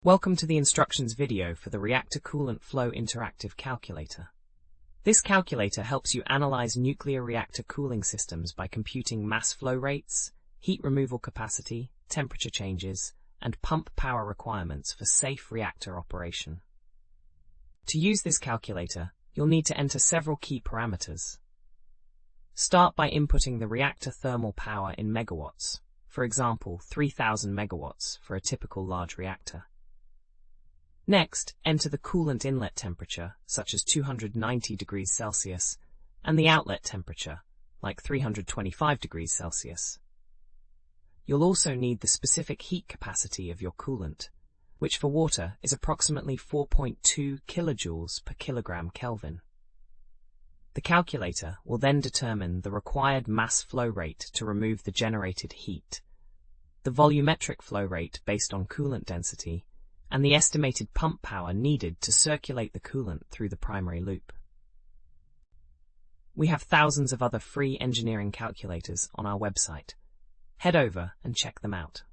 Welcome to the instructions video for the Reactor Coolant Flow Interactive Calculator. This calculator helps you analyze nuclear reactor cooling systems by computing mass flow rates, heat removal capacity, temperature changes, and pump power requirements for safe reactor operation. To use this calculator, you'll need to enter several key parameters. Start by inputting the reactor thermal power in megawatts, for example 3000 megawatts for a typical large reactor. Next, enter the coolant inlet temperature, such as 290 degrees Celsius, and the outlet temperature, like 325 degrees Celsius. You'll also need the specific heat capacity of your coolant, which for water is approximately 4.2 kilojoules per kilogram Kelvin. The calculator will then determine the required mass flow rate to remove the generated heat, the volumetric flow rate based on coolant density, and the estimated pump power needed to circulate the coolant through the primary loop. We have thousands of other free engineering calculators on our website. Head over and check them out.